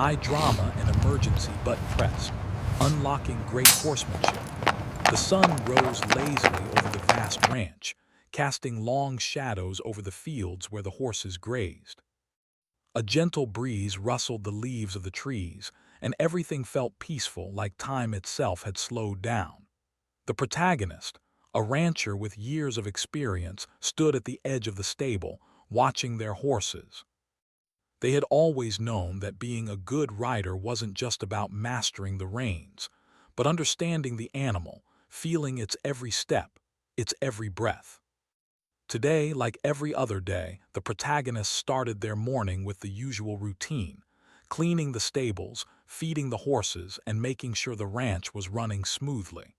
high drama and emergency button pressed, unlocking great horsemanship. The sun rose lazily over the vast ranch, casting long shadows over the fields where the horses grazed. A gentle breeze rustled the leaves of the trees, and everything felt peaceful, like time itself had slowed down. The protagonist, a rancher with years of experience, stood at the edge of the stable, watching their horses. They had always known that being a good rider wasn't just about mastering the reins, but understanding the animal, feeling its every step, its every breath. Today, like every other day, the protagonists started their morning with the usual routine, cleaning the stables, feeding the horses, and making sure the ranch was running smoothly.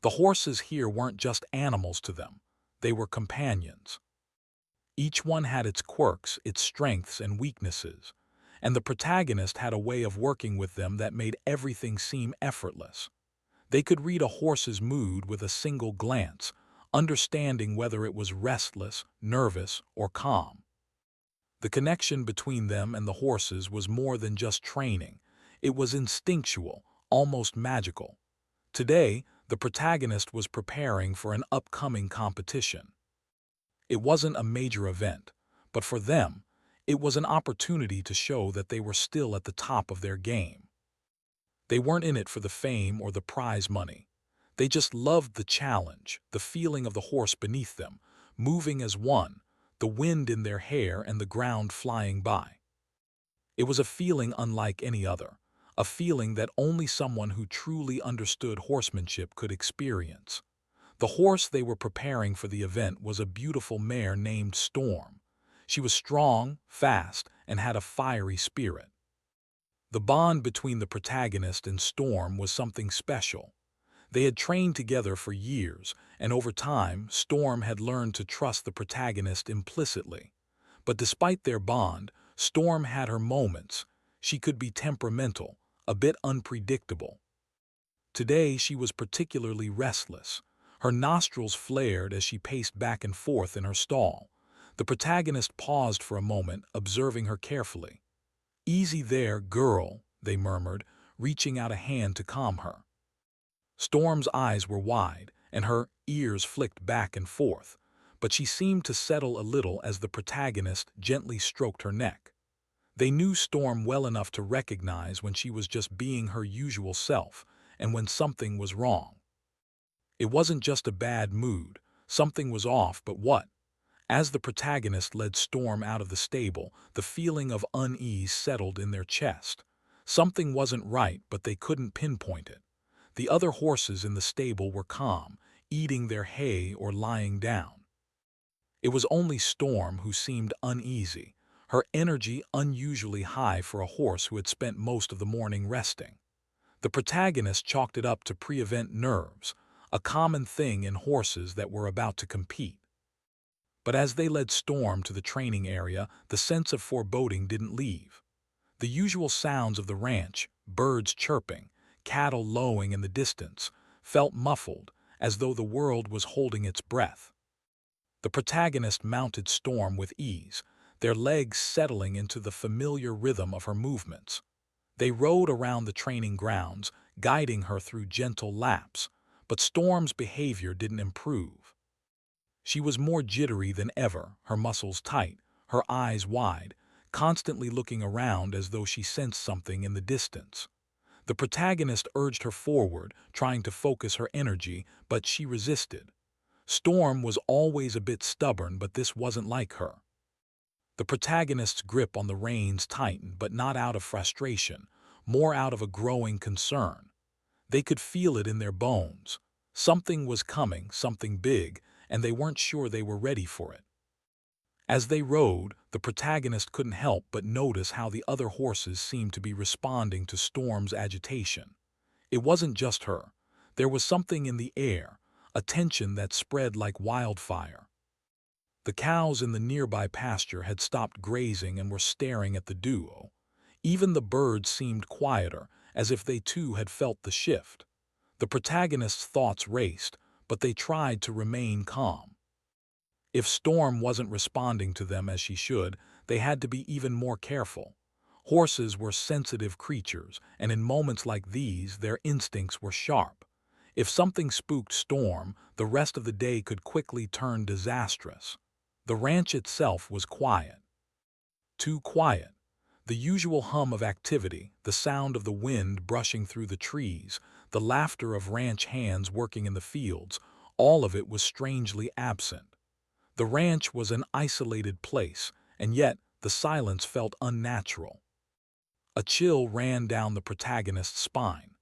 The horses here weren't just animals to them, they were companions. Each one had its quirks, its strengths and weaknesses, and the protagonist had a way of working with them that made everything seem effortless. They could read a horse's mood with a single glance, understanding whether it was restless, nervous, or calm. The connection between them and the horses was more than just training. It was instinctual, almost magical. Today, the protagonist was preparing for an upcoming competition. It wasn't a major event, but for them, it was an opportunity to show that they were still at the top of their game. They weren't in it for the fame or the prize money. They just loved the challenge, the feeling of the horse beneath them, moving as one, the wind in their hair and the ground flying by. It was a feeling unlike any other, a feeling that only someone who truly understood horsemanship could experience. The horse they were preparing for the event was a beautiful mare named Storm. She was strong, fast, and had a fiery spirit. The bond between the protagonist and Storm was something special. They had trained together for years, and over time, Storm had learned to trust the protagonist implicitly. But despite their bond, Storm had her moments. She could be temperamental, a bit unpredictable. Today, she was particularly restless. Her nostrils flared as she paced back and forth in her stall. The protagonist paused for a moment, observing her carefully. "Easy there, girl," they murmured, reaching out a hand to calm her. Storm's eyes were wide, and her ears flicked back and forth, but she seemed to settle a little as the protagonist gently stroked her neck. They knew Storm well enough to recognize when she was just being her usual self and when something was wrong. It wasn't just a bad mood, something was off, but what? As the protagonist led Storm out of the stable, the feeling of unease settled in their chest. Something wasn't right, but they couldn't pinpoint it. The other horses in the stable were calm, eating their hay or lying down. It was only Storm who seemed uneasy, her energy unusually high for a horse who had spent most of the morning resting. The protagonist chalked it up to pre-event nerves, a common thing in horses that were about to compete. But as they led Storm to the training area, the sense of foreboding didn't leave. The usual sounds of the ranch, birds chirping, cattle lowing in the distance, felt muffled, as though the world was holding its breath. The protagonist mounted Storm with ease, their legs settling into the familiar rhythm of her movements. They rode around the training grounds, guiding her through gentle laps, but Storm's behavior didn't improve. She was more jittery than ever, her muscles tight, her eyes wide, constantly looking around as though she sensed something in the distance. The protagonist urged her forward, trying to focus her energy, but she resisted. Storm was always a bit stubborn, but this wasn't like her. The protagonist's grip on the reins tightened, but not out of frustration, more out of a growing concern. They could feel it in their bones. Something was coming, something big, and they weren't sure they were ready for it. As they rode, the protagonist couldn't help but notice how the other horses seemed to be responding to Storm's agitation. It wasn't just her. There was something in the air, a tension that spread like wildfire. The cows in the nearby pasture had stopped grazing and were staring at the duo. Even the birds seemed quieter, as if they too had felt the shift. The protagonist's thoughts raced, but they tried to remain calm. If Storm wasn't responding to them as she should, they had to be even more careful. Horses were sensitive creatures, and in moments like these, their instincts were sharp. If something spooked Storm, the rest of the day could quickly turn disastrous. The ranch itself was quiet. Too quiet. The usual hum of activity, the sound of the wind brushing through the trees, the laughter of ranch hands working in the fields, all of it was strangely absent. The ranch was an isolated place, and yet the silence felt unnatural. A chill ran down the protagonist's spine.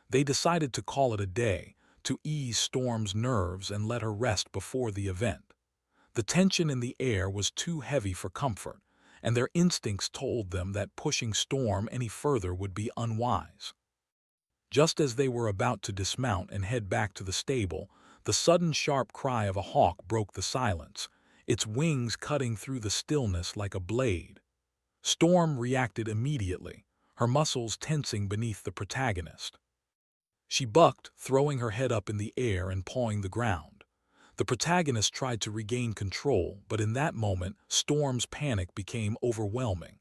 They decided to call it a day, to ease Storm's nerves and let her rest before the event. The tension in the air was too heavy for comfort, and their instincts told them that pushing Storm any further would be unwise. Just as they were about to dismount and head back to the stable, the sudden sharp cry of a hawk broke the silence, its wings cutting through the stillness like a blade. Storm reacted immediately, her muscles tensing beneath the protagonist. She bucked, throwing her head up in the air and pawing the ground. The protagonist tried to regain control, but in that moment, Storm's panic became overwhelming.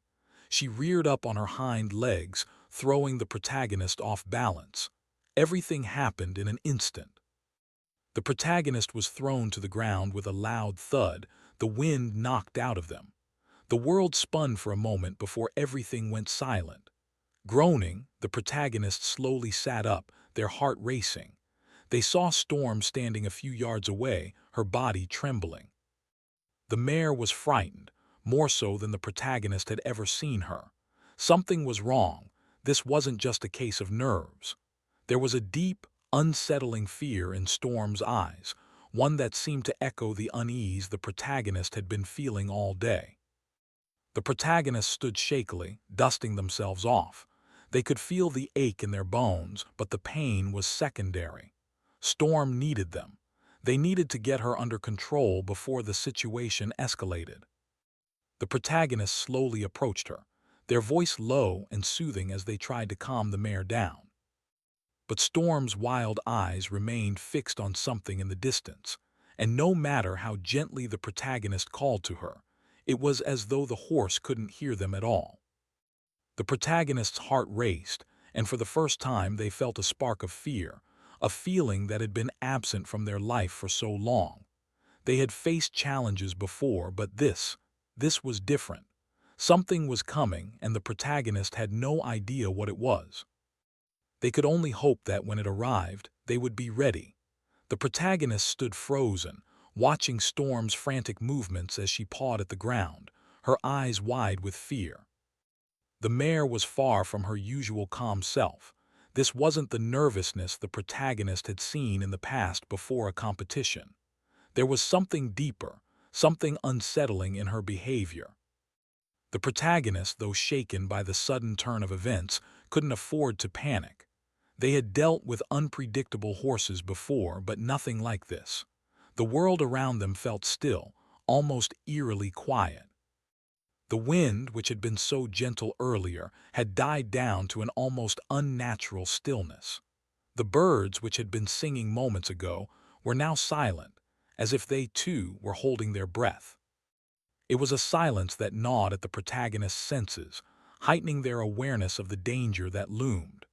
She reared up on her hind legs, throwing the protagonist off balance. Everything happened in an instant. The protagonist was thrown to the ground with a loud thud, the wind knocked out of them. The world spun for a moment before everything went silent. Groaning, the protagonist slowly sat up, their heart racing. They saw Storm standing a few yards away, her body trembling. The mare was frightened, more so than the protagonist had ever seen her. Something was wrong. This wasn't just a case of nerves. There was a deep, unsettling fear in Storm's eyes, one that seemed to echo the unease the protagonist had been feeling all day. The protagonists stood shakily, dusting themselves off. They could feel the ache in their bones, but the pain was secondary. Storm needed them. They needed to get her under control before the situation escalated. The protagonists slowly approached her, their voice low and soothing as they tried to calm the mare down. But Storm's wild eyes remained fixed on something in the distance, and no matter how gently the protagonist called to her, it was as though the horse couldn't hear them at all. The protagonist's heart raced, and for the first time they felt a spark of fear, a feeling that had been absent from their life for so long. They had faced challenges before, but this was different. Something was coming, and the protagonist had no idea what it was. They could only hope that when it arrived, they would be ready. The protagonist stood frozen, watching Storm's frantic movements as she pawed at the ground, her eyes wide with fear. The mare was far from her usual calm self. This wasn't the nervousness the protagonist had seen in the past before a competition. There was something deeper, something unsettling in her behavior. The protagonist, though shaken by the sudden turn of events, couldn't afford to panic. They had dealt with unpredictable horses before, but nothing like this. The world around them felt still, almost eerily quiet. The wind, which had been so gentle earlier, had died down to an almost unnatural stillness. The birds, which had been singing moments ago, were now silent, as if they too were holding their breath. It was a silence that gnawed at the protagonist's senses, heightening their awareness of the danger that loomed.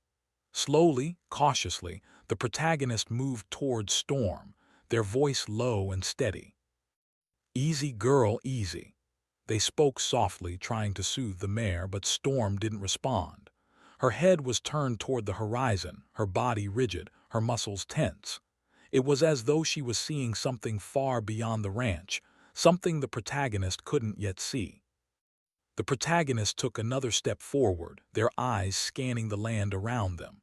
Slowly, cautiously, the protagonist moved towards Storm, their voice low and steady. "Easy, girl, easy." They spoke softly, trying to soothe the mare, but Storm didn't respond. Her head was turned toward the horizon, her body rigid, her muscles tense. It was as though she was seeing something far beyond the ranch, something the protagonist couldn't yet see. The protagonist took another step forward, their eyes scanning the land around them.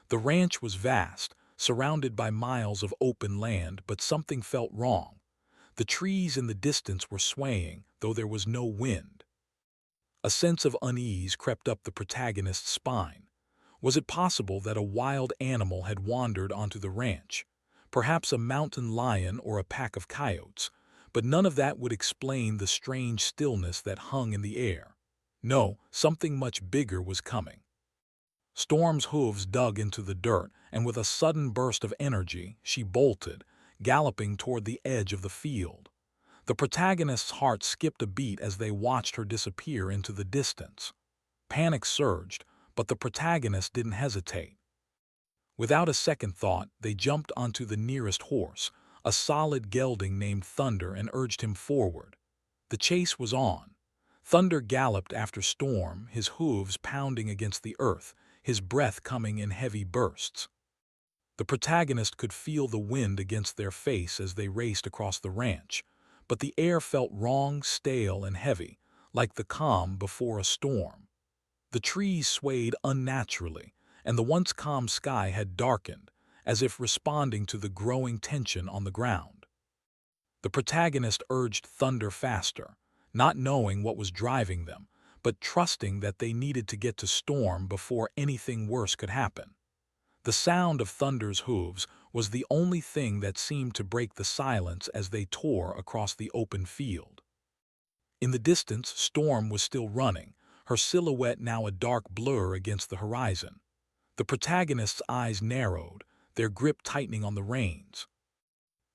The ranch was vast, surrounded by miles of open land, but something felt wrong. The trees in the distance were swaying, though there was no wind. A sense of unease crept up the protagonist's spine. Was it possible that a wild animal had wandered onto the ranch? Perhaps a mountain lion or a pack of coyotes, but none of that would explain the strange stillness that hung in the air. No, something much bigger was coming. Storm's hooves dug into the dirt, and with a sudden burst of energy, she bolted, galloping toward the edge of the field. The protagonist's heart skipped a beat as they watched her disappear into the distance. Panic surged, but the protagonist didn't hesitate. Without a second thought, they jumped onto the nearest horse, a solid gelding named Thunder, and urged him forward. The chase was on. Thunder galloped after Storm, his hooves pounding against the earth, his breath coming in heavy bursts. The protagonist could feel the wind against their face as they raced across the ranch, but the air felt wrong, stale, and heavy, like the calm before a storm. The trees swayed unnaturally, and the once calm sky had darkened, as if responding to the growing tension on the ground. The protagonist urged Thunder faster, not knowing what was driving them, but trusting that they needed to get to Storm before anything worse could happen. The sound of Thunder's hooves was the only thing that seemed to break the silence as they tore across the open field. In the distance, Storm was still running, her silhouette now a dark blur against the horizon. The protagonist's eyes narrowed, their grip tightening on the reins.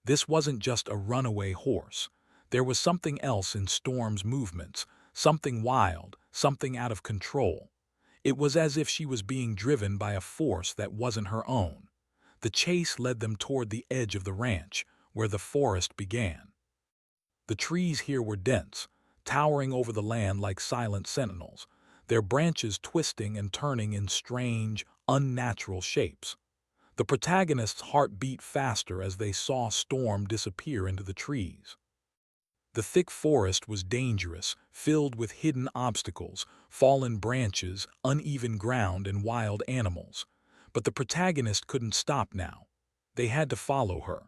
This wasn't just a runaway horse. There was something else in Storm's movements, something wild, something out of control. It was as if she was being driven by a force that wasn't her own. The chase led them toward the edge of the ranch, where the forest began. The trees here were dense, towering over the land like silent sentinels, their branches twisting and turning in strange, unnatural shapes. The protagonist's heart beat faster as they saw Storm disappear into the trees. The thick forest was dangerous, filled with hidden obstacles, fallen branches, uneven ground, and wild animals. But the protagonist couldn't stop now. They had to follow her.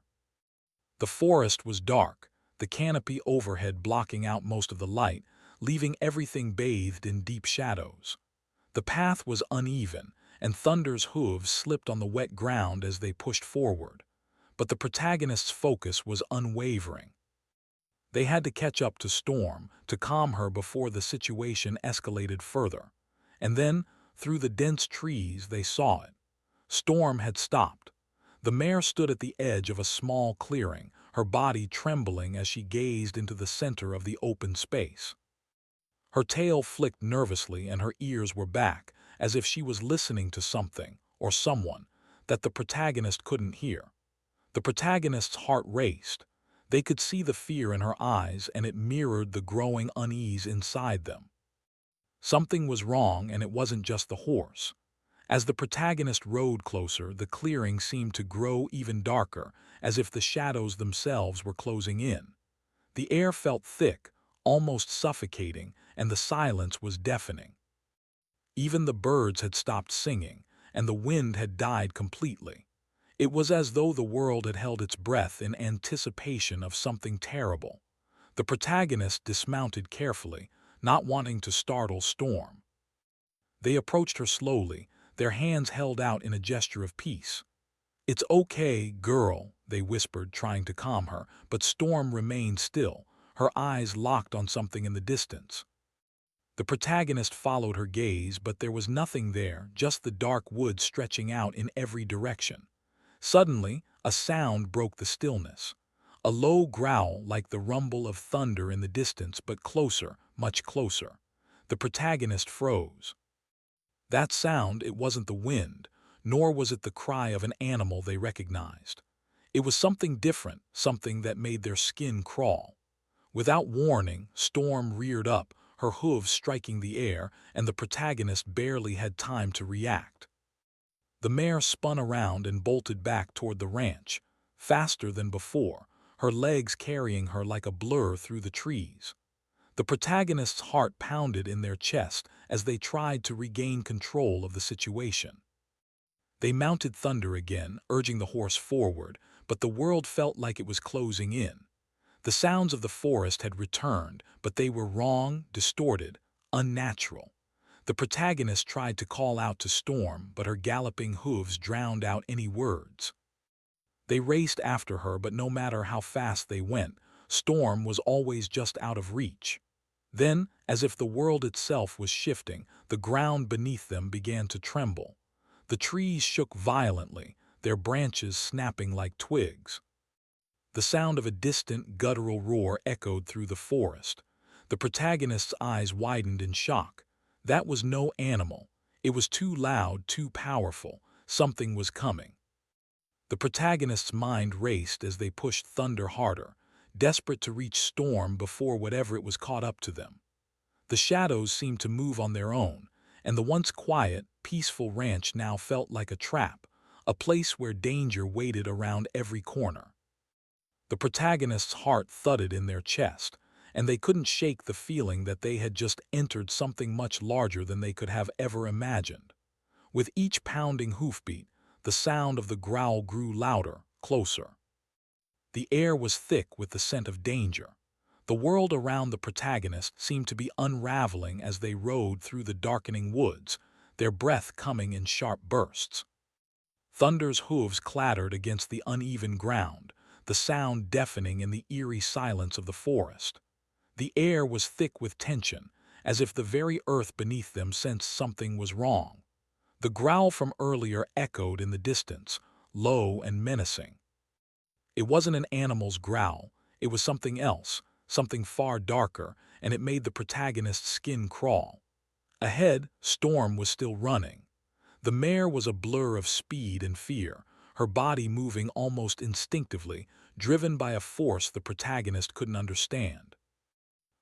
The forest was dark, the canopy overhead blocking out most of the light, leaving everything bathed in deep shadows. The path was uneven, and Thunder's hooves slipped on the wet ground as they pushed forward. But the protagonist's focus was unwavering. They had to catch up to Storm, to calm her before the situation escalated further. And then, through the dense trees, they saw it. Storm had stopped. The mare stood at the edge of a small clearing, her body trembling as she gazed into the center of the open space. Her tail flicked nervously and her ears were back, as if she was listening to something, or someone, that the protagonist couldn't hear. The protagonist's heart raced. They could see the fear in her eyes, and it mirrored the growing unease inside them. Something was wrong, and it wasn't just the horse. As the protagonist rode closer, the clearing seemed to grow even darker, as if the shadows themselves were closing in. The air felt thick, almost suffocating, and the silence was deafening. Even the birds had stopped singing, and the wind had died completely. It was as though the world had held its breath in anticipation of something terrible. The protagonist dismounted carefully, not wanting to startle Storm. They approached her slowly, their hands held out in a gesture of peace. "It's okay, girl," they whispered, trying to calm her, but Storm remained still, her eyes locked on something in the distance. The protagonist followed her gaze, but there was nothing there, just the dark woods stretching out in every direction. Suddenly, a sound broke the stillness. A low growl like the rumble of thunder in the distance, but closer, much closer. The protagonist froze. That sound, it wasn't the wind, nor was it the cry of an animal they recognized. It was something different, something that made their skin crawl. Without warning, Storm reared up, her hooves striking the air, and the protagonist barely had time to react. The mare spun around and bolted back toward the ranch, faster than before, her legs carrying her like a blur through the trees. The protagonist's heart pounded in their chest as they tried to regain control of the situation. They mounted Thunder again, urging the horse forward, but the world felt like it was closing in. The sounds of the forest had returned, but they were wrong, distorted, unnatural. The protagonist tried to call out to Storm, but her galloping hooves drowned out any words. They raced after her, but no matter how fast they went, Storm was always just out of reach. Then, as if the world itself was shifting, the ground beneath them began to tremble. The trees shook violently, their branches snapping like twigs. The sound of a distant, guttural roar echoed through the forest. The protagonist's eyes widened in shock. That was no animal. It was too loud, too powerful. Something was coming. The protagonist's mind raced as they pushed Thunder harder, desperate to reach Storm before whatever it was caught up to them. The shadows seemed to move on their own, and the once quiet, peaceful ranch now felt like a trap, a place where danger waited around every corner. The protagonist's heart thudded in their chest, and they couldn't shake the feeling that they had just entered something much larger than they could have ever imagined. With each pounding hoofbeat, the sound of the growl grew louder, closer. The air was thick with the scent of danger. The world around the protagonist seemed to be unraveling as they rode through the darkening woods, their breath coming in sharp bursts. Thunder's hooves clattered against the uneven ground, the sound deafening in the eerie silence of the forest. The air was thick with tension, as if the very earth beneath them sensed something was wrong. The growl from earlier echoed in the distance, low and menacing. It wasn't an animal's growl, it was something else, something far darker, and it made the protagonist's skin crawl. Ahead, Storm was still running. The mare was a blur of speed and fear, her body moving almost instinctively, driven by a force the protagonist couldn't understand.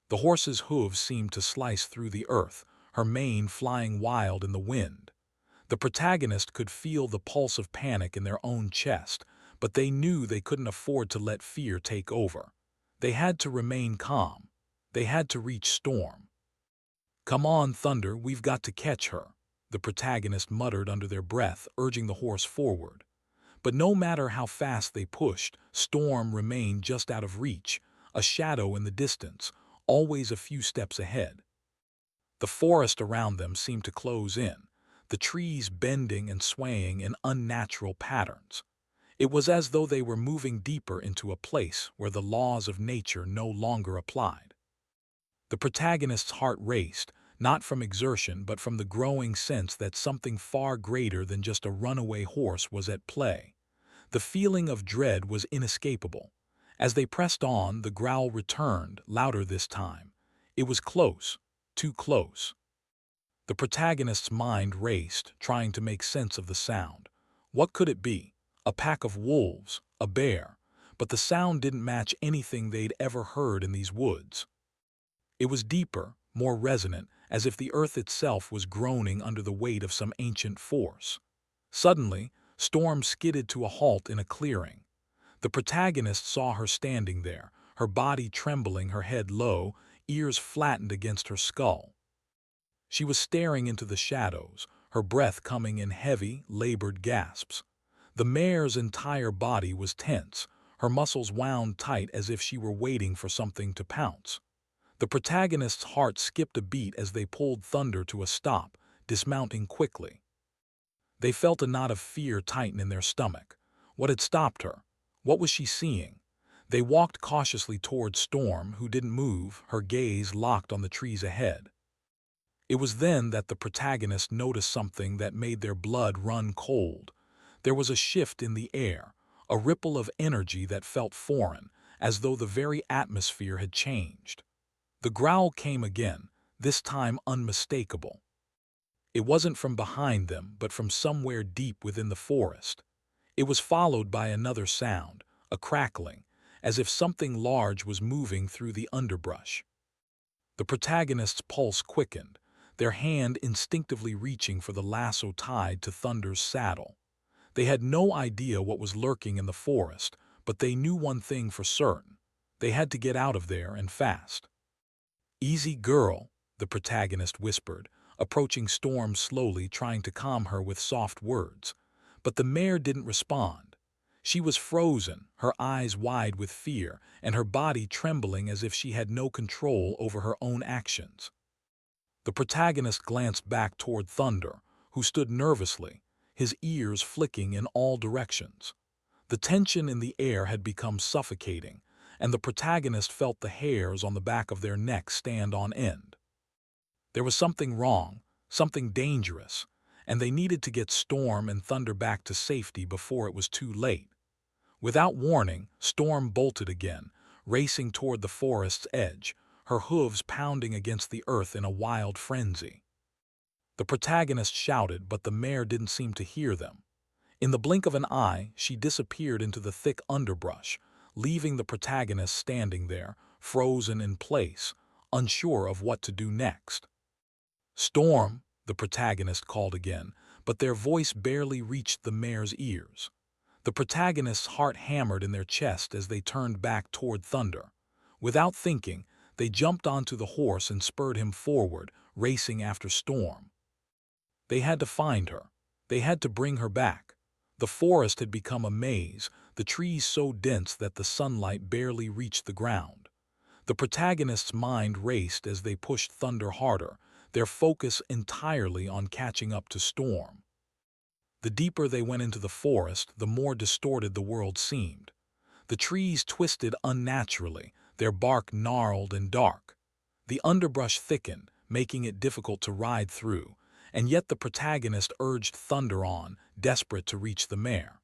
The horse's hooves seemed to slice through the earth, her mane flying wild in the wind. The protagonist could feel the pulse of panic in their own chest, but they knew they couldn't afford to let fear take over. They had to remain calm. They had to reach Storm. "Come on, Thunder, we've got to catch her," the protagonist muttered under their breath, urging the horse forward. But no matter how fast they pushed, Storm remained just out of reach, a shadow in the distance, always a few steps ahead. The forest around them seemed to close in, the trees bending and swaying in unnatural patterns. It was as though they were moving deeper into a place where the laws of nature no longer applied. The protagonist's heart raced, not from exertion but from the growing sense that something far greater than just a runaway horse was at play. The feeling of dread was inescapable. As they pressed on, the growl returned, louder this time. It was close, too close. The protagonist's mind raced, trying to make sense of the sound. What could it be? A pack of wolves, a bear, but the sound didn't match anything they'd ever heard in these woods. It was deeper, more resonant, as if the earth itself was groaning under the weight of some ancient force. Suddenly, Storm skidded to a halt in a clearing. The protagonist saw her standing there, her body trembling, her head low, ears flattened against her skull. She was staring into the shadows, her breath coming in heavy, labored gasps. The mare's entire body was tense, her muscles wound tight as if she were waiting for something to pounce. The protagonist's heart skipped a beat as they pulled Thunder to a stop, dismounting quickly. They felt a knot of fear tighten in their stomach. What had stopped her? What was she seeing? They walked cautiously toward Storm, who didn't move, her gaze locked on the trees ahead. It was then that the protagonist noticed something that made their blood run cold. There was a shift in the air, a ripple of energy that felt foreign, as though the very atmosphere had changed. The growl came again, this time unmistakable. It wasn't from behind them, but from somewhere deep within the forest. It was followed by another sound, a crackling, as if something large was moving through the underbrush. The protagonist's pulse quickened, their hand instinctively reaching for the lasso tied to Thunder's saddle. They had no idea what was lurking in the forest, but they knew one thing for certain. They had to get out of there and fast. "Easy, girl," the protagonist whispered, approaching Storm slowly, trying to calm her with soft words. But the mare didn't respond. She was frozen, her eyes wide with fear, and her body trembling as if she had no control over her own actions. The protagonist glanced back toward Thunder, who stood nervously, his ears flicking in all directions. The tension in the air had become suffocating, and the protagonist felt the hairs on the back of their necks stand on end. There was something wrong, something dangerous, and they needed to get Storm and Thunder back to safety before it was too late. Without warning, Storm bolted again, racing toward the forest's edge, her hooves pounding against the earth in a wild frenzy. The protagonist shouted, but the mare didn't seem to hear them. In the blink of an eye, she disappeared into the thick underbrush, leaving the protagonist standing there, frozen in place, unsure of what to do next. "Storm," the protagonist called again, but their voice barely reached the mare's ears. The protagonist's heart hammered in their chest as they turned back toward Thunder. Without thinking, they jumped onto the horse and spurred him forward, racing after Storm. They had to find her. They had to bring her back. The forest had become a maze, the trees so dense that the sunlight barely reached the ground. The protagonist's mind raced as they pushed Thunder harder, their focus entirely on catching up to Storm. The deeper they went into the forest, the more distorted the world seemed. The trees twisted unnaturally, their bark gnarled and dark. The underbrush thickened, making it difficult to ride through, and yet the protagonist urged Thunder on, desperate to reach the mare.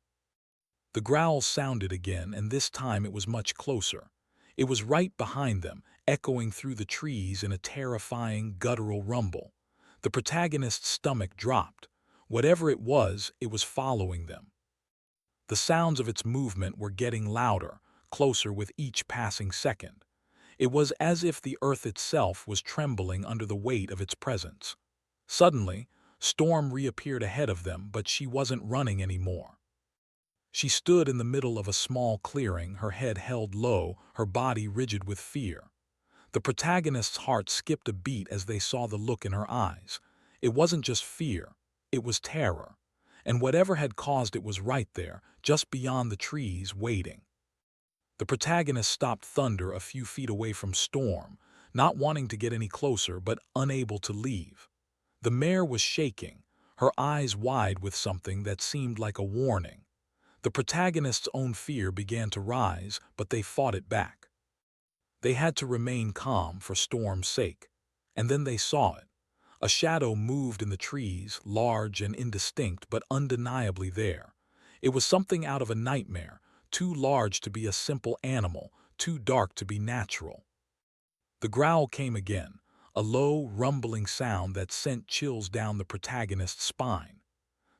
The growl sounded again, and this time it was much closer. It was right behind them, echoing through the trees in a terrifying, guttural rumble. The protagonist's stomach dropped. Whatever it was following them. The sounds of its movement were getting louder, closer with each passing second. It was as if the earth itself was trembling under the weight of its presence. Suddenly, Storm reappeared ahead of them, but she wasn't running anymore. She stood in the middle of a small clearing, her head held low, her body rigid with fear. The protagonist's heart skipped a beat as they saw the look in her eyes. It wasn't just fear, it was terror. And whatever had caused it was right there, just beyond the trees, waiting. The protagonist stopped Thunder a few feet away from Storm, not wanting to get any closer but unable to leave. The mare was shaking, her eyes wide with something that seemed like a warning. The protagonist's own fear began to rise, but they fought it back. They had to remain calm for Storm's sake. And then they saw it. A shadow moved in the trees, large and indistinct, but undeniably there. It was something out of a nightmare, too large to be a simple animal, too dark to be natural. The growl came again, a low, rumbling sound that sent chills down the protagonist's spine.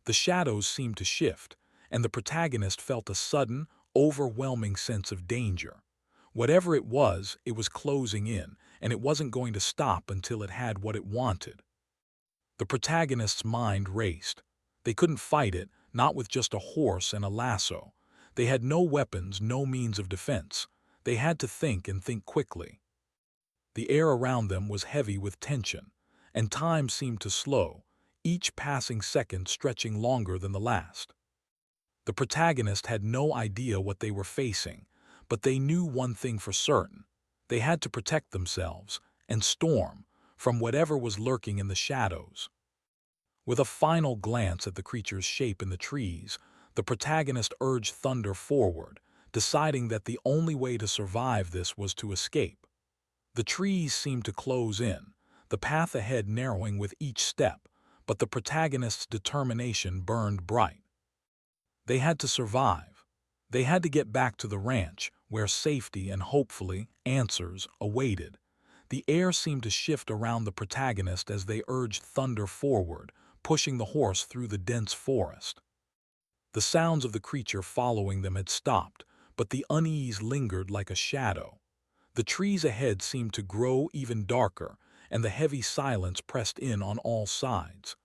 The shadows seemed to shift, and the protagonist felt a sudden, overwhelming sense of danger. Whatever it was closing in, and it wasn't going to stop until it had what it wanted. The protagonist's mind raced. They couldn't fight it, not with just a horse and a lasso. They had no weapons, no means of defense. They had to think and think quickly. The air around them was heavy with tension, and time seemed to slow, each passing second stretching longer than the last. The protagonist had no idea what they were facing, but they knew one thing for certain. They had to protect themselves, and Storm, from whatever was lurking in the shadows. With a final glance at the creature's shape in the trees, the protagonist urged Thunder forward, deciding that the only way to survive this was to escape. The trees seemed to close in, the path ahead narrowing with each step, but the protagonist's determination burned bright. They had to survive. They had to get back to the ranch, where safety and, hopefully, answers awaited. The air seemed to shift around the protagonist as they urged Thunder forward, pushing the horse through the dense forest. The sounds of the creature following them had stopped, but the unease lingered like a shadow. The trees ahead seemed to grow even darker, and the heavy silence pressed in on all sides.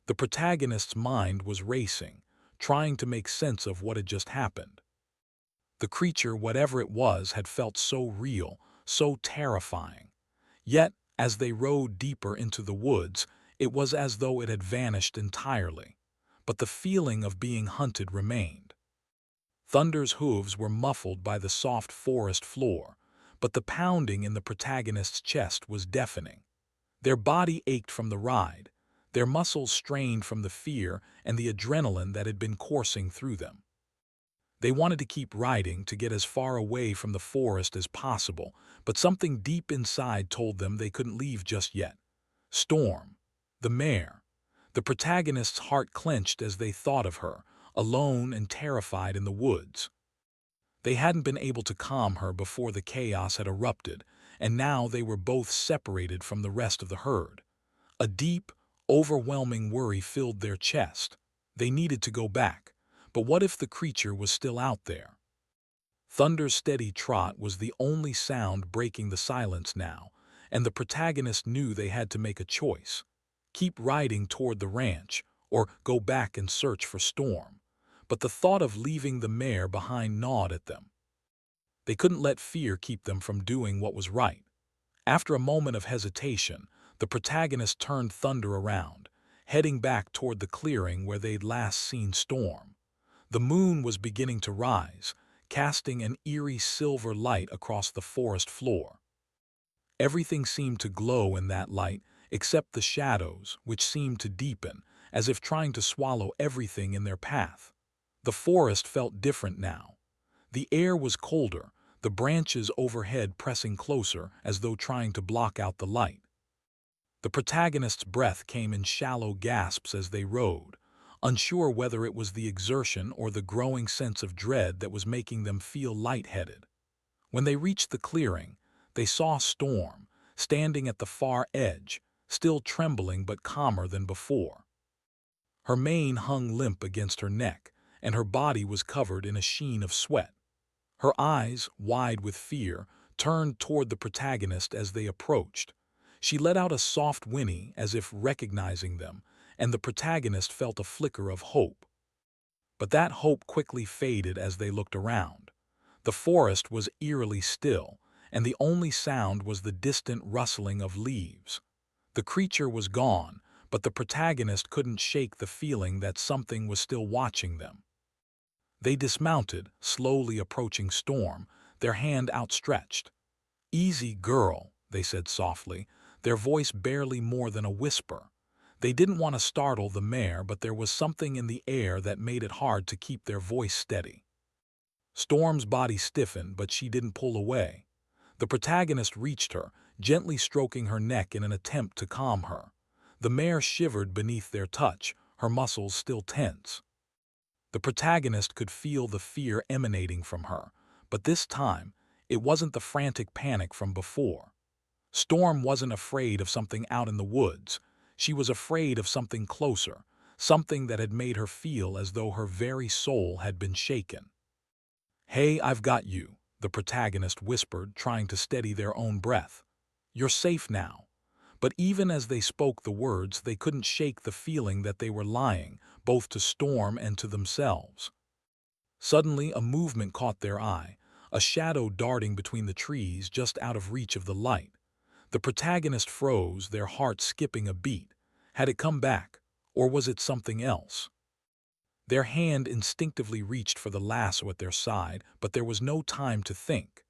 The protagonist's mind was racing, trying to make sense of what had just happened. The creature, whatever it was, had felt so real, so terrifying. Yet, as they rode deeper into the woods, it was as though it had vanished entirely. But the feeling of being hunted remained. Thunder's hooves were muffled by the soft forest floor, but the pounding in the protagonist's chest was deafening. Their body ached from the ride, their muscles strained from the fear and the adrenaline that had been coursing through them. They wanted to keep riding, to get as far away from the forest as possible, but something deep inside told them they couldn't leave just yet. Storm, the mare. The protagonist's heart clenched as they thought of her, alone and terrified in the woods. They hadn't been able to calm her before the chaos had erupted, and now they were both separated from the rest of the herd. A deep, Overwhelming worry filled their chest. They needed to go back, but what if the creature was still out there? Thunder's steady trot was the only sound breaking the silence now, and the protagonist knew they had to make a choice. Keep riding toward the ranch, or go back and search for Storm. But the thought of leaving the mare behind gnawed at them. They couldn't let fear keep them from doing what was right. After a moment of hesitation, the protagonist turned Thunder around, heading back toward the clearing where they'd last seen Storm. The moon was beginning to rise, casting an eerie silver light across the forest floor. Everything seemed to glow in that light, except the shadows, which seemed to deepen, as if trying to swallow everything in their path. The forest felt different now. The air was colder, the branches overhead pressing closer as though trying to block out the light. The protagonist's breath came in shallow gasps as they rode, unsure whether it was the exertion or the growing sense of dread that was making them feel lightheaded. When they reached the clearing, they saw Storm, standing at the far edge, still trembling but calmer than before. Her mane hung limp against her neck, and her body was covered in a sheen of sweat. Her eyes, wide with fear, turned toward the protagonist as they approached. She let out a soft whinny as if recognizing them, and the protagonist felt a flicker of hope. But that hope quickly faded as they looked around. The forest was eerily still, and the only sound was the distant rustling of leaves. The creature was gone, but the protagonist couldn't shake the feeling that something was still watching them. They dismounted, slowly approaching Storm, their hand outstretched. "Easy, girl," they said softly, their voice barely more than a whisper. They didn't want to startle the mare, but there was something in the air that made it hard to keep their voice steady. Storm's body stiffened, but she didn't pull away. The protagonist reached her, gently stroking her neck in an attempt to calm her. The mare shivered beneath their touch, her muscles still tense. The protagonist could feel the fear emanating from her, but this time, it wasn't the frantic panic from before. Storm wasn't afraid of something out in the woods. She was afraid of something closer, something that had made her feel as though her very soul had been shaken. "Hey, I've got you," the protagonist whispered, trying to steady their own breath. "You're safe now." But even as they spoke the words, they couldn't shake the feeling that they were lying, both to Storm and to themselves. Suddenly, a movement caught their eye, a shadow darting between the trees just out of reach of the light. The protagonist froze, their heart skipping a beat. Had it come back, or was it something else? Their hand instinctively reached for the lasso at their side, but there was no time to think.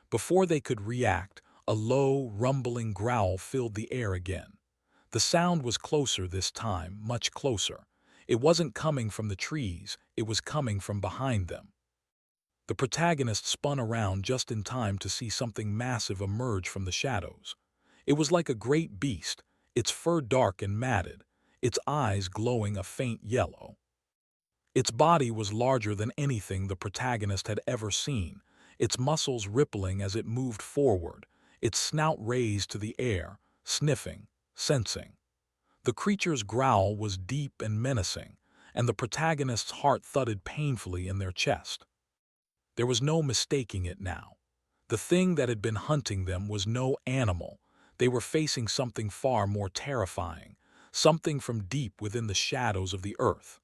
Before they could react, a low, rumbling growl filled the air again. The sound was closer this time, much closer. It wasn't coming from the trees, it was coming from behind them. The protagonist spun around just in time to see something massive emerge from the shadows. It was like a great beast, its fur dark and matted, its eyes glowing a faint yellow. Its body was larger than anything the protagonist had ever seen, its muscles rippling as it moved forward, its snout raised to the air, sniffing, sensing. The creature's growl was deep and menacing, and the protagonist's heart thudded painfully in their chest. There was no mistaking it now. The thing that had been hunting them was no animal. They were facing something far more terrifying, something from deep within the shadows of the earth.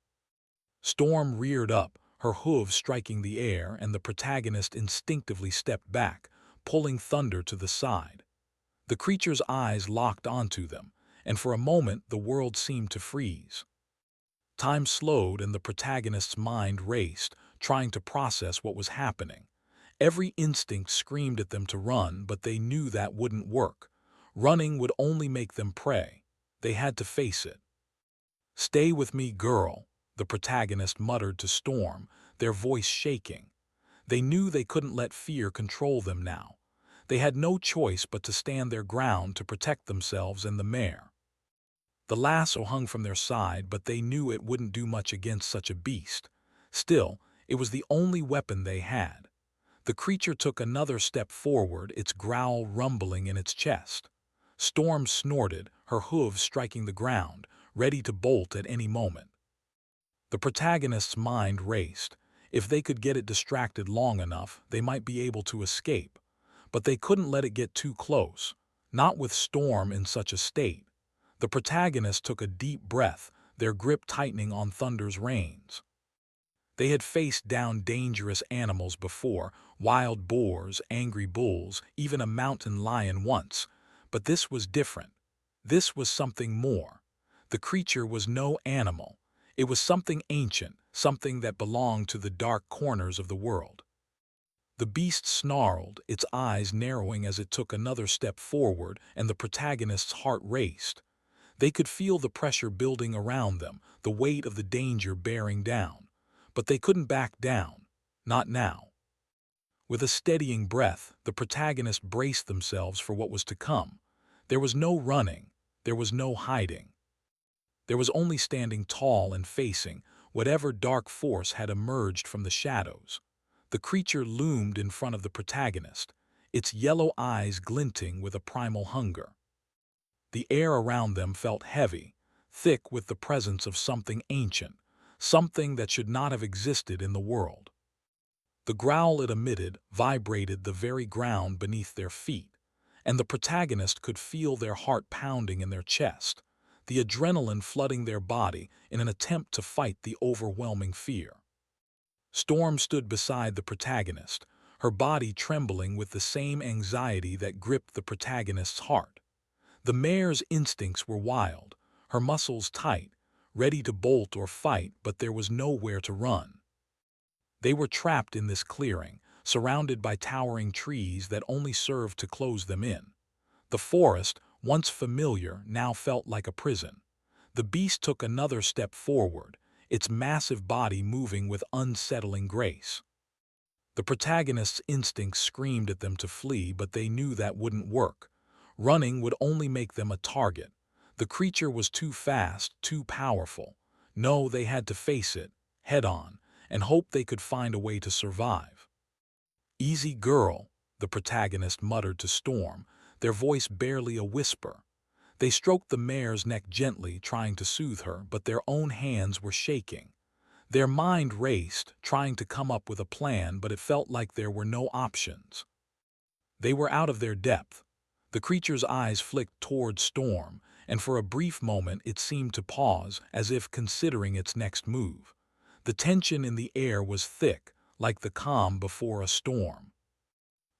Storm reared up, her hooves striking the air, and the protagonist instinctively stepped back, pulling Thunder to the side. The creature's eyes locked onto them, and for a moment the world seemed to freeze. Time slowed and the protagonist's mind raced, trying to process what was happening. Every instinct screamed at them to run, but they knew that wouldn't work. Running would only make them prey. They had to face it. "Stay with me, girl," the protagonist muttered to Storm, their voice shaking. They knew they couldn't let fear control them now. They had no choice but to stand their ground to protect themselves and the mare. The lasso hung from their side, but they knew it wouldn't do much against such a beast. Still, it was the only weapon they had. The creature took another step forward, its growl rumbling in its chest. Storm snorted, her hooves striking the ground, ready to bolt at any moment. The protagonist's mind raced. If they could get it distracted long enough, they might be able to escape. But they couldn't let it get too close, not with Storm in such a state. The protagonist took a deep breath, their grip tightening on Thunder's reins. They had faced down dangerous animals before, wild boars, angry bulls, even a mountain lion once. But this was different. This was something more. The creature was no animal. It was something ancient, something that belonged to the dark corners of the world. The beast snarled, its eyes narrowing as it took another step forward, and the protagonist's heart raced. They could feel the pressure building around them, the weight of the danger bearing down. But they couldn't back down. Not now. With a steadying breath, the protagonists braced themselves for what was to come. There was no running. There was no hiding. There was only standing tall and facing whatever dark force had emerged from the shadows. The creature loomed in front of the protagonist, its yellow eyes glinting with a primal hunger. The air around them felt heavy, thick with the presence of something ancient, something that should not have existed in the world. The growl it emitted vibrated the very ground beneath their feet, and the protagonist could feel their heart pounding in their chest, the adrenaline flooding their body in an attempt to fight the overwhelming fear. Storm stood beside the protagonist, her body trembling with the same anxiety that gripped the protagonist's heart. The mare's instincts were wild, her muscles tight, ready to bolt or fight, but there was nowhere to run. They were trapped in this clearing, surrounded by towering trees that only served to close them in. The forest, once familiar, now felt like a prison. The beast took another step forward, its massive body moving with unsettling grace. The protagonist's instincts screamed at them to flee, but they knew that wouldn't work. Running would only make them a target. The creature was too fast, too powerful. No, they had to face it, head on, and hope they could find a way to survive. "Easy girl," the protagonist muttered to Storm, their voice barely a whisper. They stroked the mare's neck gently, trying to soothe her, but their own hands were shaking. Their mind raced, trying to come up with a plan, but it felt like there were no options. They were out of their depth. The creature's eyes flicked toward Storm, and for a brief moment it seemed to pause, as if considering its next move. The tension in the air was thick, like the calm before a storm.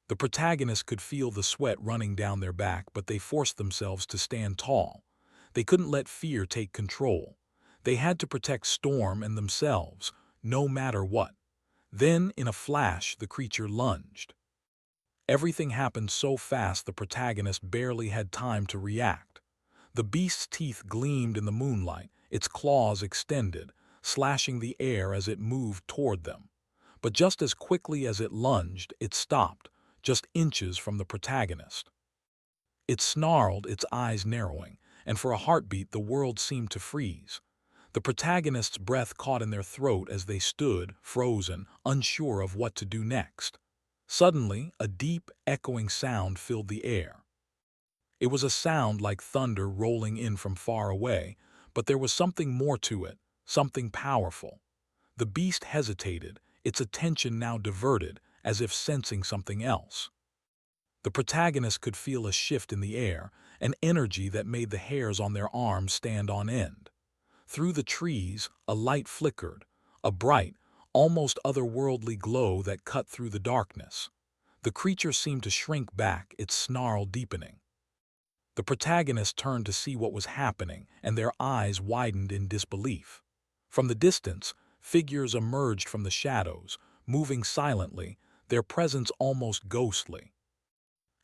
The protagonist could feel the sweat running down their back, but they forced themselves to stand tall. They couldn't let fear take control. They had to protect Storm and themselves, no matter what. Then, in a flash, the creature lunged. Everything happened so fast the protagonist barely had time to react. The beast's teeth gleamed in the moonlight, its claws extended, slashing the air as it moved toward them. But just as quickly as it lunged, it stopped, just inches from the protagonist. It snarled, its eyes narrowing, and for a heartbeat the world seemed to freeze. The protagonist's breath caught in their throat as they stood, frozen, unsure of what to do next. Suddenly, a deep, echoing sound filled the air. It was a sound like thunder rolling in from far away, but there was something more to it, something powerful. The beast hesitated, its attention now diverted, as if sensing something else. The protagonist could feel a shift in the air, an energy that made the hairs on their arms stand on end. Through the trees, a light flickered, a bright, almost otherworldly glow that cut through the darkness. The creature seemed to shrink back, its snarl deepening. The protagonist turned to see what was happening, and their eyes widened in disbelief. From the distance, figures emerged from the shadows, moving silently, their presence almost ghostly.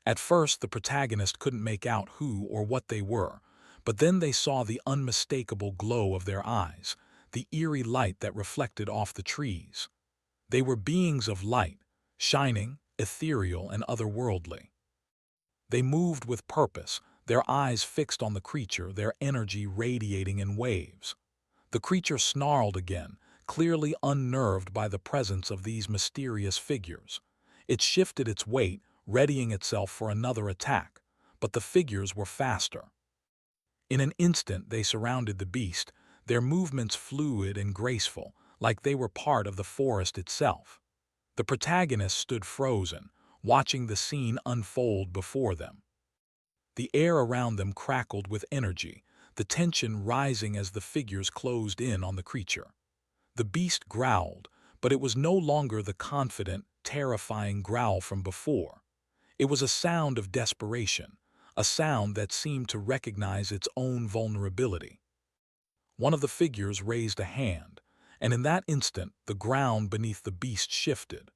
At first, the protagonist couldn't make out who or what they were, but then they saw the unmistakable glow of their eyes, the eerie light that reflected off the trees. They were beings of light, shining, ethereal, and otherworldly. They moved with purpose, their eyes fixed on the creature, their energy radiating in waves. The creature snarled again, clearly unnerved by the presence of these mysterious figures. It shifted its weight, readying itself for another attack, but the figures were faster. In an instant they surrounded the beast, their movements fluid and graceful, like they were part of the forest itself. The protagonist stood frozen, watching the scene unfold before them. The air around them crackled with energy, the tension rising as the figures closed in on the creature. The beast growled, but it was no longer the confident, terrifying growl from before. It was a sound of desperation, a sound that seemed to recognize its own vulnerability. One of the figures raised a hand, and in that instant the ground beneath the beast shifted.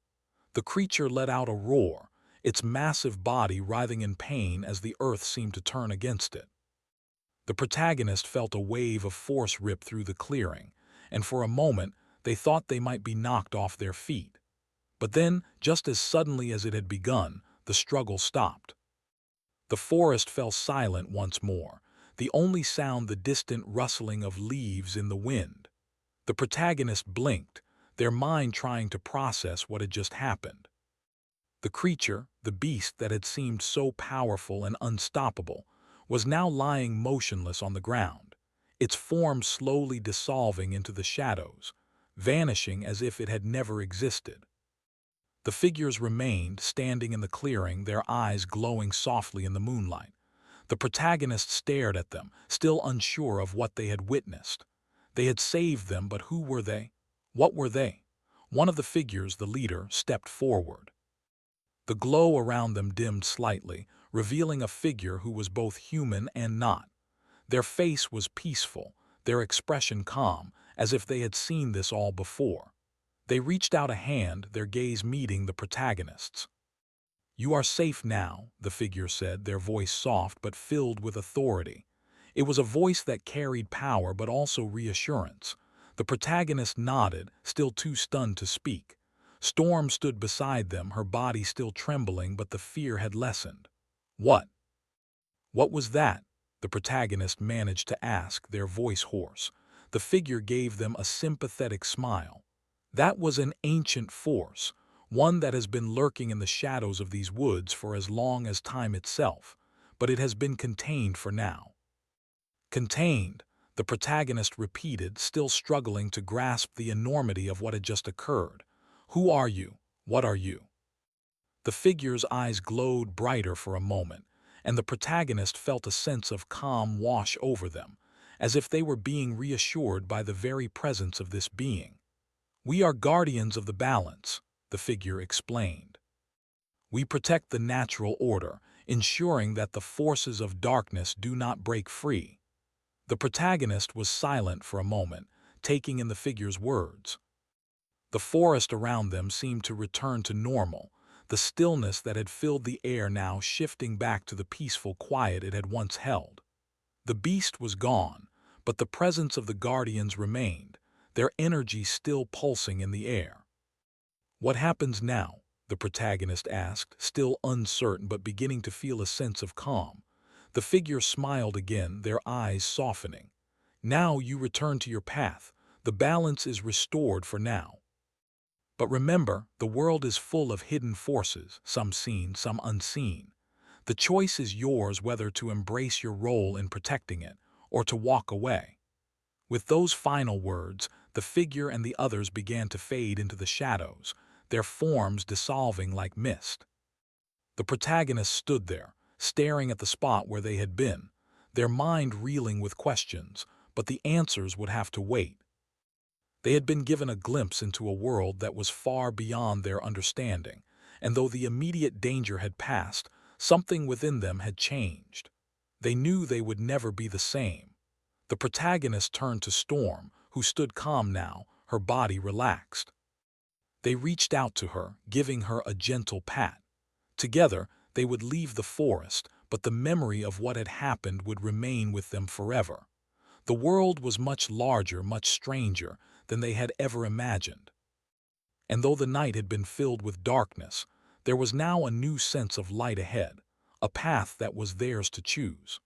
The creature let out a roar, its massive body writhing in pain as the earth seemed to turn against it. The protagonist felt a wave of force rip through the clearing, and for a moment they thought they might be knocked off their feet. But then, just as suddenly as it had begun, the struggle stopped. The forest fell silent once more, the only sound the distant rustling of leaves in the wind. The protagonist blinked, their mind trying to process what had just happened. The creature, the beast that had seemed so powerful and unstoppable, was now lying motionless on the ground, its form slowly dissolving into the shadows, vanishing as if it had never existed. The figures remained, standing in the clearing, their eyes glowing softly in the moonlight. The protagonist stared at them, still unsure of what they had witnessed. They had saved them, but who were they? What were they? One of the figures, the leader, stepped forward. The glow around them dimmed slightly, revealing a figure who was both human and not. Their face was peaceful, their expression calm, as if they had seen this all before. They reached out a hand, their gaze meeting the protagonist's. "You are safe now," the figure said, their voice soft but filled with authority. It was a voice that carried power but also reassurance. The protagonist nodded, still too stunned to speak. Storm stood beside them, her body still trembling, but the fear had lessened. "What? What was that?" the protagonist managed to ask, their voice hoarse. The figure gave them a sympathetic smile. "That was an ancient force, one that has been lurking in the shadows of these woods for as long as time itself, but it has been contained for now." "Contained," the protagonist repeated, still struggling to grasp the enormity of what had just occurred. "Who are you? What are you?" The figure's eyes glowed brighter for a moment, and the protagonist felt a sense of calm wash over them, as if they were being reassured by the very presence of this being. "We are guardians of the balance," the figure explained. "We protect the natural order, ensuring that the forces of darkness do not break free." The protagonist was silent for a moment, taking in the figure's words. The forest around them seemed to return to normal, the stillness that had filled the air now shifting back to the peaceful quiet it had once held. The beast was gone, but the presence of the guardians remained, their energy still pulsing in the air. "What happens now?" the protagonist asked, still uncertain but beginning to feel a sense of calm. The figure smiled again, their eyes softening. "Now you return to your path. The balance is restored for now. But remember, the world is full of hidden forces, some seen, some unseen. The choice is yours whether to embrace your role in protecting it or to walk away." With those final words, the figure and the others began to fade into the shadows, their forms dissolving like mist. The protagonist stood there, staring at the spot where they had been, their mind reeling with questions, but the answers would have to wait. They had been given a glimpse into a world that was far beyond their understanding, and though the immediate danger had passed, something within them had changed. They knew they would never be the same. The protagonist turned to Storm, who stood calm now, her body relaxed. They reached out to her, giving her a gentle pat. Together, they would leave the forest, but the memory of what had happened would remain with them forever. The world was much larger, much stranger than they had ever imagined. And though the night had been filled with darkness, there was now a new sense of light ahead, a path that was theirs to choose.